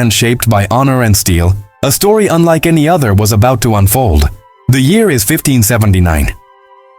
and shaped by honor and steel, a story unlike any other was about to unfold. The year is 1579.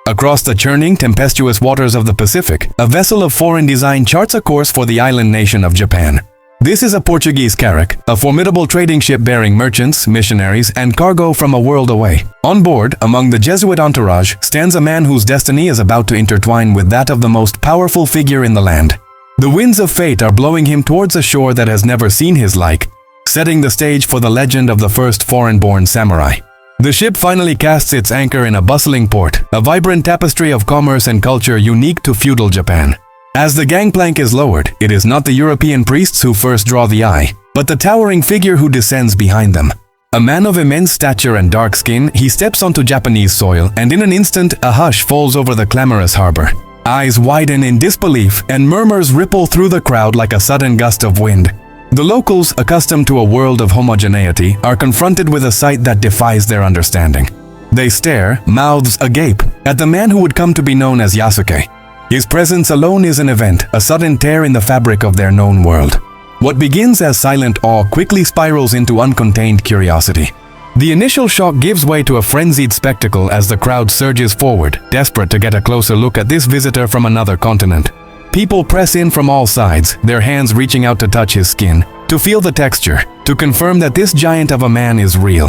Across the churning, tempestuous waters of the Pacific, a vessel of foreign design charts a course for the island nation of Japan. This is a Portuguese carrack, a formidable trading ship bearing merchants, missionaries, and cargo from a world away. On board, among the Jesuit entourage, stands a man whose destiny is about to intertwine with that of the most powerful figure in the land. The winds of fate are blowing him towards a shore that has never seen his like, setting the stage for the legend of the first foreign-born samurai. The ship finally casts its anchor in a bustling port, a vibrant tapestry of commerce and culture unique to feudal Japan. As the gangplank is lowered, it is not the European priests who first draw the eye, but the towering figure who descends behind them. A man of immense stature and dark skin, he steps onto Japanese soil, and in an instant, a hush falls over the clamorous harbor. Eyes widen in disbelief, and murmurs ripple through the crowd like a sudden gust of wind. The locals, accustomed to a world of homogeneity, are confronted with a sight that defies their understanding. They stare, mouths agape, at the man who would come to be known as Yasuke. His presence alone is an event, a sudden tear in the fabric of their known world. What begins as silent awe quickly spirals into uncontained curiosity. The initial shock gives way to a frenzied spectacle as the crowd surges forward, desperate to get a closer look at this visitor from another continent. People press in from all sides, their hands reaching out to touch his skin, to feel the texture, to confirm that this giant of a man is real.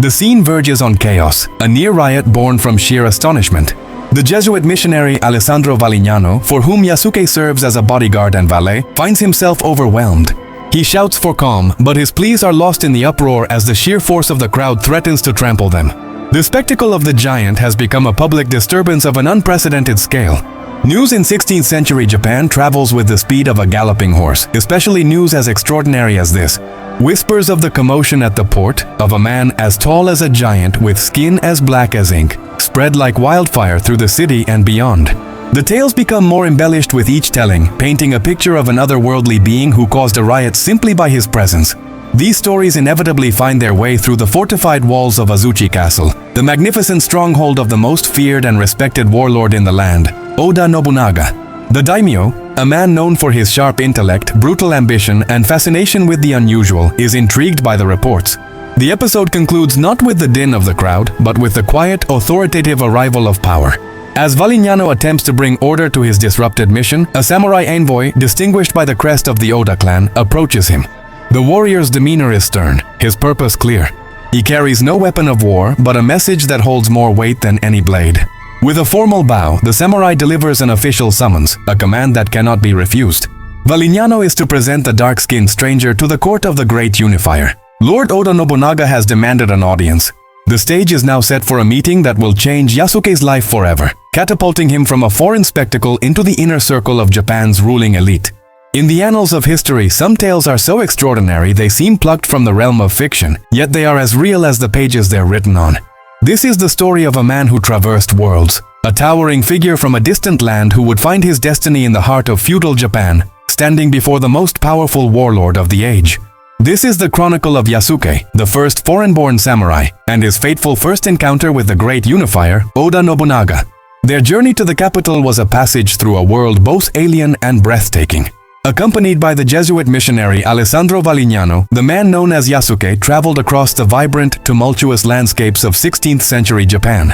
The scene verges on chaos, a near riot born from sheer astonishment. The Jesuit missionary Alessandro Valignano, for whom Yasuke serves as a bodyguard and valet, finds himself overwhelmed. He shouts for calm, but his pleas are lost in the uproar as the sheer force of the crowd threatens to trample them. The spectacle of the giant has become a public disturbance of an unprecedented scale. News in 16th century Japan travels with the speed of a galloping horse, especially news as extraordinary as this. Whispers of the commotion at the port, of a man as tall as a giant with skin as black as ink, spread like wildfire through the city and beyond. The tales become more embellished with each telling, painting a picture of an otherworldly being who caused a riot simply by his presence. These stories inevitably find their way through the fortified walls of Azuchi Castle, the magnificent stronghold of the most feared and respected warlord in the land, Oda Nobunaga. The daimyo, a man known for his sharp intellect, brutal ambition, and fascination with the unusual, is intrigued by the reports. The episode concludes not with the din of the crowd, but with the quiet, authoritative arrival of power. As Valignano attempts to bring order to his disrupted mission, a samurai envoy, distinguished by the crest of the Oda clan, approaches him. The warrior's demeanor is stern, his purpose clear. He carries no weapon of war, but a message that holds more weight than any blade. With a formal bow, the samurai delivers an official summons, a command that cannot be refused. Valignano is to present the dark-skinned stranger to the court of the Great Unifier. Lord Oda Nobunaga has demanded an audience. The stage is now set for a meeting that will change Yasuke's life forever, catapulting him from a foreign spectacle into the inner circle of Japan's ruling elite. In the annals of history, some tales are so extraordinary they seem plucked from the realm of fiction, yet they are as real as the pages they're written on. This is the story of a man who traversed worlds, a towering figure from a distant land who would find his destiny in the heart of feudal Japan, standing before the most powerful warlord of the age. This is the chronicle of Yasuke, the first foreign-born samurai, and his fateful first encounter with the great unifier, Oda Nobunaga. Their journey to the capital was a passage through a world both alien and breathtaking. Accompanied by the Jesuit missionary Alessandro Valignano, the man known as Yasuke traveled across the vibrant, tumultuous landscapes of 16th century Japan.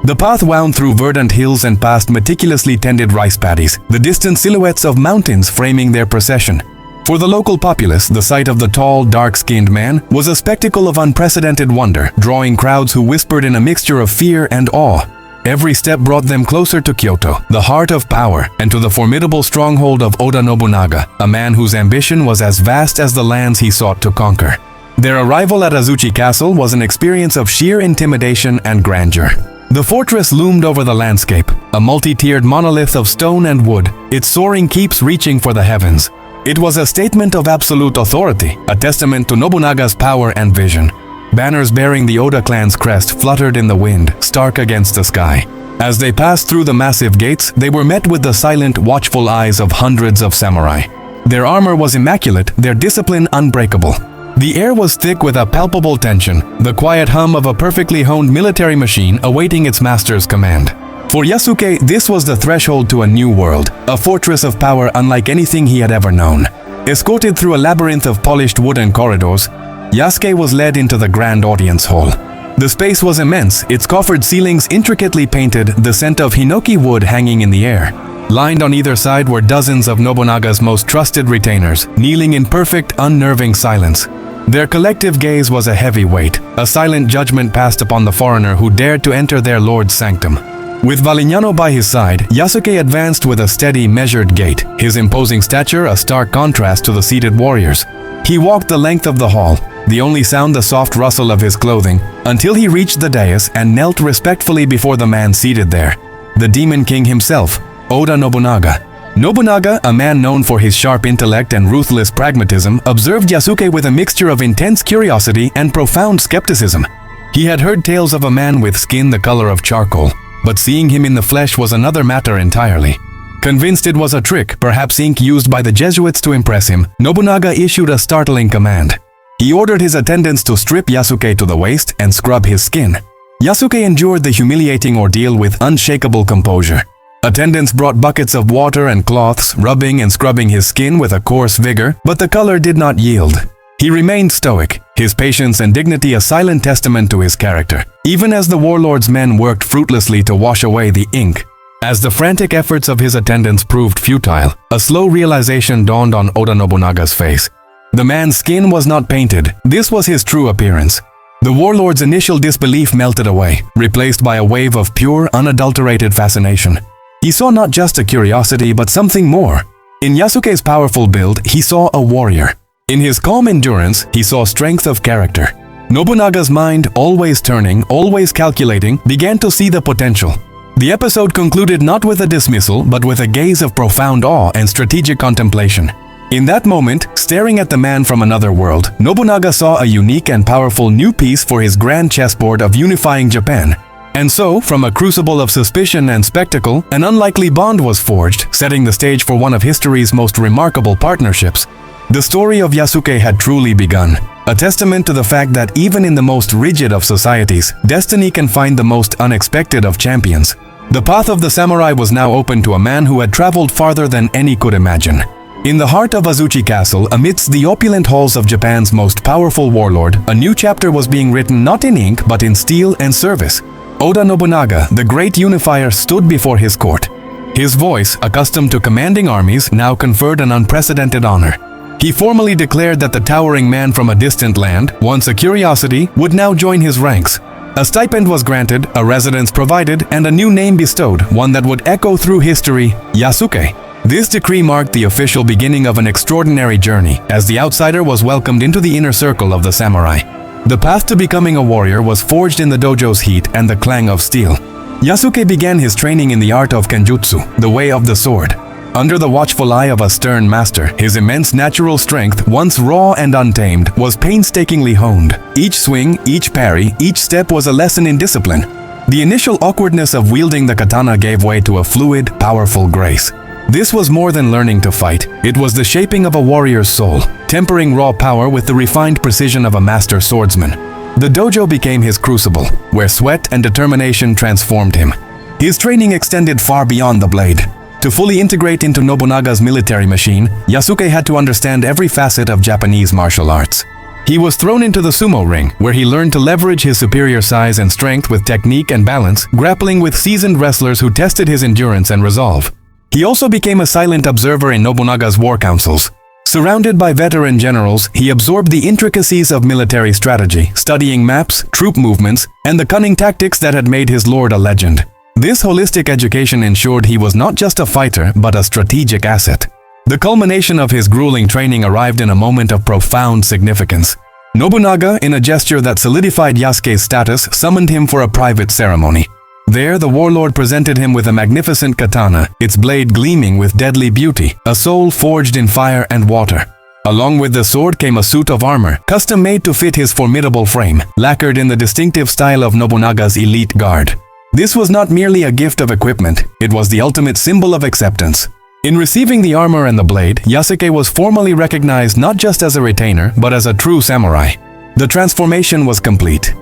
The path wound through verdant hills and past meticulously tended rice paddies, the distant silhouettes of mountains framing their procession. For the local populace, the sight of the tall, dark-skinned man was a spectacle of unprecedented wonder, drawing crowds who whispered in a mixture of fear and awe. Every step brought them closer to Kyoto, the heart of power, and to the formidable stronghold of Oda Nobunaga, a man whose ambition was as vast as the lands he sought to conquer. Their arrival at Azuchi Castle was an experience of sheer intimidation and grandeur. The fortress loomed over the landscape, a multi-tiered monolith of stone and wood, its soaring keeps reaching for the heavens. It was a statement of absolute authority, a testament to Nobunaga's power and vision. Banners bearing the Oda clan's crest fluttered in the wind, stark against the sky. As they passed through the massive gates, they were met with the silent, watchful eyes of hundreds of samurai. Their armor was immaculate, their discipline unbreakable. The air was thick with a palpable tension, the quiet hum of a perfectly honed military machine awaiting its master's command. For Yasuke, this was the threshold to a new world, a fortress of power unlike anything he had ever known. Escorted through a labyrinth of polished wooden corridors, Yasuke was led into the grand audience hall. The space was immense, its coffered ceilings intricately painted, the scent of hinoki wood hanging in the air. Lined on either side were dozens of Nobunaga's most trusted retainers, kneeling in perfect, unnerving silence. Their collective gaze was a heavy weight, a silent judgment passed upon the foreigner who dared to enter their lord's sanctum. With Valignano by his side, Yasuke advanced with a steady, measured gait, his imposing stature a stark contrast to the seated warriors. He walked the length of the hall, the only sound the soft rustle of his clothing, until he reached the dais and knelt respectfully before the man seated there, the Demon King himself, Oda Nobunaga. Nobunaga, a man known for his sharp intellect and ruthless pragmatism, observed Yasuke with a mixture of intense curiosity and profound skepticism. He had heard tales of a man with skin the color of charcoal, but seeing him in the flesh was another matter entirely. Convinced it was a trick, perhaps ink used by the Jesuits to impress him, Nobunaga issued a startling command. He ordered his attendants to strip Yasuke to the waist and scrub his skin. Yasuke endured the humiliating ordeal with unshakable composure. Attendants brought buckets of water and cloths, rubbing and scrubbing his skin with a coarse vigor, but the color did not yield. He remained stoic, his patience and dignity a silent testament to his character, even as the warlord's men worked fruitlessly to wash away the ink. As the frantic efforts of his attendants proved futile, a slow realization dawned on Oda Nobunaga's face. The man's skin was not painted, this was his true appearance. The warlord's initial disbelief melted away, replaced by a wave of pure, unadulterated fascination. He saw not just a curiosity, but something more. In Yasuke's powerful build, he saw a warrior. In his calm endurance, he saw strength of character. Nobunaga's mind, always turning, always calculating, began to see the potential. The episode concluded not with a dismissal, but with a gaze of profound awe and strategic contemplation. In that moment, staring at the man from another world, Nobunaga saw a unique and powerful new piece for his grand chessboard of unifying Japan. And so, from a crucible of suspicion and spectacle, an unlikely bond was forged, setting the stage for one of history's most remarkable partnerships. The story of Yasuke had truly begun, a testament to the fact that even in the most rigid of societies, destiny can find the most unexpected of champions. The path of the samurai was now open to a man who had traveled farther than any could imagine. In the heart of Azuchi Castle, amidst the opulent halls of Japan's most powerful warlord, a new chapter was being written not in ink but in steel and service. Oda Nobunaga, the great unifier, stood before his court. His voice, accustomed to commanding armies, now conferred an unprecedented honor. He formally declared that the towering man from a distant land, once a curiosity, would now join his ranks. A stipend was granted, a residence provided, and a new name bestowed, one that would echo through history, Yasuke. This decree marked the official beginning of an extraordinary journey, as the outsider was welcomed into the inner circle of the samurai. The path to becoming a warrior was forged in the dojo's heat and the clang of steel. Yasuke began his training in the art of kenjutsu, the way of the sword. Under the watchful eye of a stern master, his immense natural strength, once raw and untamed, was painstakingly honed. Each swing, each parry, each step was a lesson in discipline. The initial awkwardness of wielding the katana gave way to a fluid, powerful grace. This was more than learning to fight. It was the shaping of a warrior's soul, tempering raw power with the refined precision of a master swordsman. The dojo became his crucible, where sweat and determination transformed him. His training extended far beyond the blade. To fully integrate into Nobunaga's military machine, Yasuke had to understand every facet of Japanese martial arts. He was thrown into the sumo ring, where he learned to leverage his superior size and strength with technique and balance, grappling with seasoned wrestlers who tested his endurance and resolve. He also became a silent observer in Nobunaga's war councils. Surrounded by veteran generals, he absorbed the intricacies of military strategy, studying maps, troop movements, and the cunning tactics that had made his lord a legend. This holistic education ensured he was not just a fighter, but a strategic asset. The culmination of his grueling training arrived in a moment of profound significance. Nobunaga, in a gesture that solidified Yasuke's status, summoned him for a private ceremony. There, the warlord presented him with a magnificent katana, its blade gleaming with deadly beauty, a soul forged in fire and water. Along with the sword came a suit of armor, custom-made to fit his formidable frame, lacquered in the distinctive style of Nobunaga's elite guard. This was not merely a gift of equipment, it was the ultimate symbol of acceptance. In receiving the armor and the blade, Yasuke was formally recognized not just as a retainer, but as a true samurai. The transformation was complete.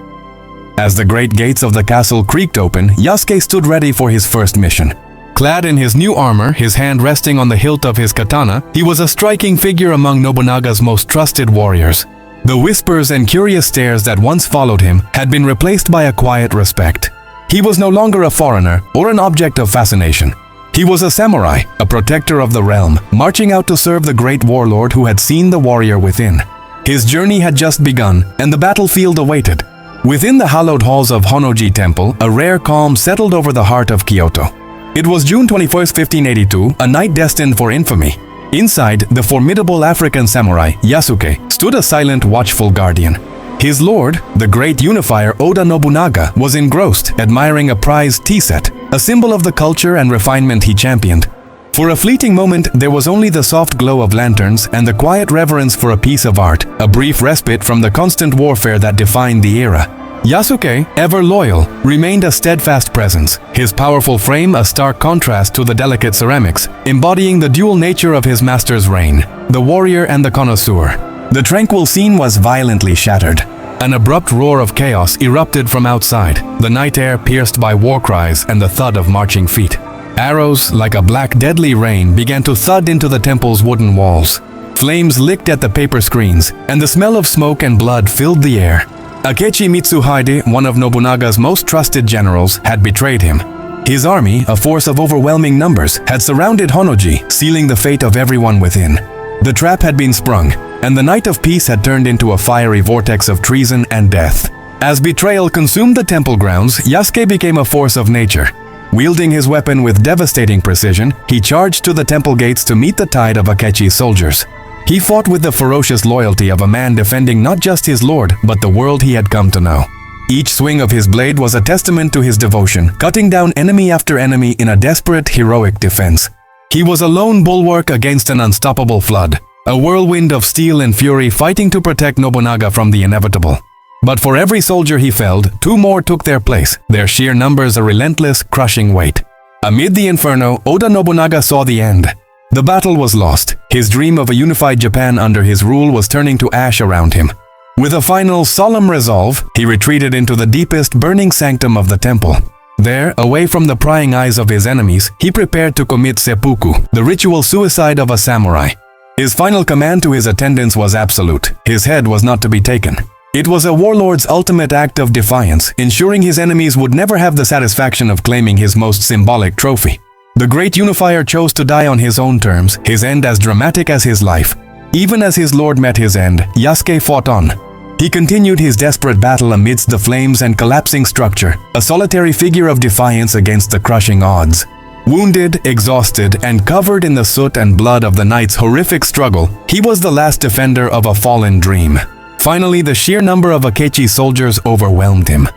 As the great gates of the castle creaked open, Yasuke stood ready for his first mission. Clad in his new armor, his hand resting on the hilt of his katana, he was a striking figure among Nobunaga's most trusted warriors. The whispers and curious stares that once followed him had been replaced by a quiet respect. He was no longer a foreigner or an object of fascination. He was a samurai, a protector of the realm, marching out to serve the great warlord who had seen the warrior within. His journey had just begun, and the battlefield awaited. Within the hallowed halls of Honnoji Temple, a rare calm settled over the heart of Kyoto. It was June 21, 1582, a night destined for infamy. Inside, the formidable African samurai, Yasuke, stood a silent, watchful guardian. His lord, the great unifier Oda Nobunaga, was engrossed, admiring a prized tea set, a symbol of the culture and refinement he championed. For a fleeting moment, there was only the soft glow of lanterns and the quiet reverence for a piece of art, a brief respite from the constant warfare that defined the era. Yasuke, ever loyal, remained a steadfast presence, his powerful frame a stark contrast to the delicate ceramics, embodying the dual nature of his master's reign, the warrior and the connoisseur. The tranquil scene was violently shattered. An abrupt roar of chaos erupted from outside, the night air pierced by war cries and the thud of marching feet. Arrows, like a black deadly rain, began to thud into the temple's wooden walls. Flames licked at the paper screens, and the smell of smoke and blood filled the air. Akechi Mitsuhide, one of Nobunaga's most trusted generals, had betrayed him. His army, a force of overwhelming numbers, had surrounded Honnoji, sealing the fate of everyone within. The trap had been sprung, and the night of peace had turned into a fiery vortex of treason and death. As betrayal consumed the temple grounds, Yasuke became a force of nature. Wielding his weapon with devastating precision, he charged to the temple gates to meet the tide of Akechi's soldiers. He fought with the ferocious loyalty of a man defending not just his lord, but the world he had come to know. Each swing of his blade was a testament to his devotion, cutting down enemy after enemy in a desperate, heroic defense. He was a lone bulwark against an unstoppable flood, a whirlwind of steel and fury fighting to protect Nobunaga from the inevitable. But for every soldier he felled, two more took their place, their sheer numbers a relentless, crushing weight. Amid the inferno, Oda Nobunaga saw the end. The battle was lost. His dream of a unified Japan under his rule was turning to ash around him. With a final, solemn resolve, he retreated into the deepest, burning sanctum of the temple. There, away from the prying eyes of his enemies, he prepared to commit seppuku, the ritual suicide of a samurai. His final command to his attendants was absolute. His head was not to be taken. It was a warlord's ultimate act of defiance, ensuring his enemies would never have the satisfaction of claiming his most symbolic trophy. The great unifier chose to die on his own terms, his end as dramatic as his life. Even as his lord met his end, Yasuke fought on. He continued his desperate battle amidst the flames and collapsing structure, a solitary figure of defiance against the crushing odds. Wounded, exhausted, and covered in the soot and blood of the night's horrific struggle, he was the last defender of a fallen dream. Finally, the sheer number of Akechi's soldiers overwhelmed him.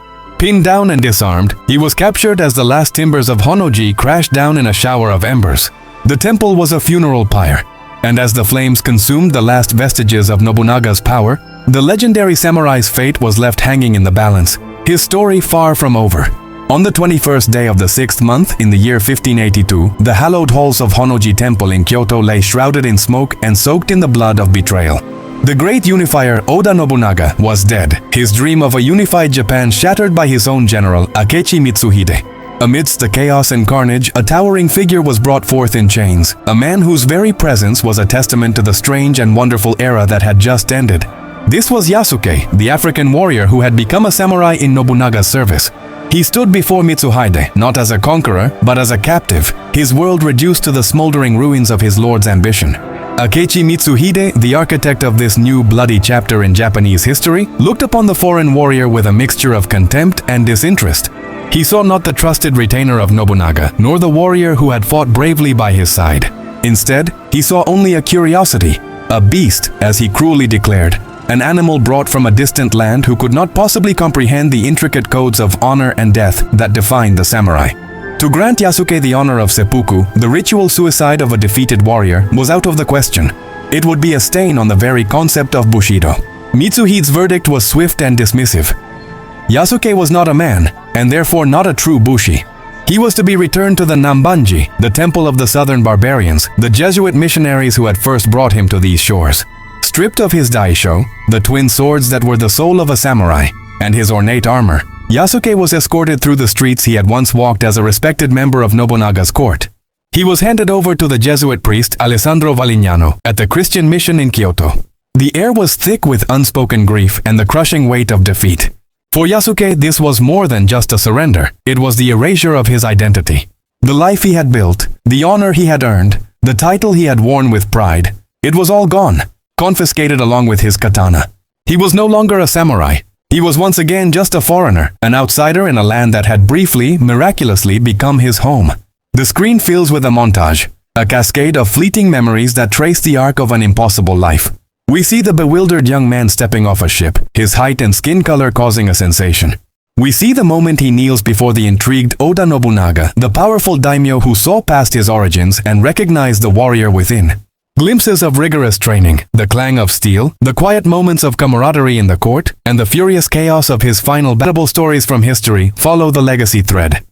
Pinned down and disarmed, he was captured as the last timbers of Honnoji crashed down in a shower of embers. The temple was a funeral pyre, and as the flames consumed the last vestiges of Nobunaga's power, the legendary samurai's fate was left hanging in the balance, his story far from over. On the 21st day of the 6th month in the year 1582, the hallowed halls of Honnoji Temple in Kyoto lay shrouded in smoke and soaked in the blood of betrayal. The great unifier Oda Nobunaga was dead, his dream of a unified Japan shattered by his own general, Akechi Mitsuhide. Amidst the chaos and carnage, a towering figure was brought forth in chains, a man whose very presence was a testament to the strange and wonderful era that had just ended. This was Yasuke, the African warrior who had become a samurai in Nobunaga's service. He stood before Mitsuhide, not as a conqueror, but as a captive, his world reduced to the smoldering ruins of his lord's ambition. Akechi Mitsuhide, the architect of this new bloody chapter in Japanese history, looked upon the foreign warrior with a mixture of contempt and disinterest. He saw not the trusted retainer of Nobunaga, nor the warrior who had fought bravely by his side. Instead, he saw only a curiosity, a beast, as he cruelly declared, an animal brought from a distant land who could not possibly comprehend the intricate codes of honor and death that defined the samurai. To grant Yasuke the honor of seppuku, the ritual suicide of a defeated warrior, was out of the question. It would be a stain on the very concept of Bushido. Mitsuhide's verdict was swift and dismissive. Yasuke was not a man, and therefore not a true bushi. He was to be returned to the Nambanji, the temple of the southern barbarians, the Jesuit missionaries who had first brought him to these shores. Stripped of his daisho, the twin swords that were the soul of a samurai, and his ornate armor, Yasuke was escorted through the streets he had once walked as a respected member of Nobunaga's court. He was handed over to the Jesuit priest Alessandro Valignano at the Christian mission in Kyoto. The air was thick with unspoken grief and the crushing weight of defeat. For Yasuke, this was more than just a surrender. It was the erasure of his identity. The life he had built, the honor he had earned, the title he had worn with pride, it was all gone, confiscated along with his katana. He was no longer a samurai. He was once again just a foreigner, an outsider in a land that had briefly, miraculously become his home. The screen fills with a montage, a cascade of fleeting memories that trace the arc of an impossible life. We see the bewildered young man stepping off a ship, his height and skin color causing a sensation. We see the moment he kneels before the intrigued Oda Nobunaga, the powerful daimyo who saw past his origins and recognized the warrior within. Glimpses of rigorous training, the clang of steel, the quiet moments of camaraderie in the court, and the furious chaos of his final battle stories from history follow the legacy thread.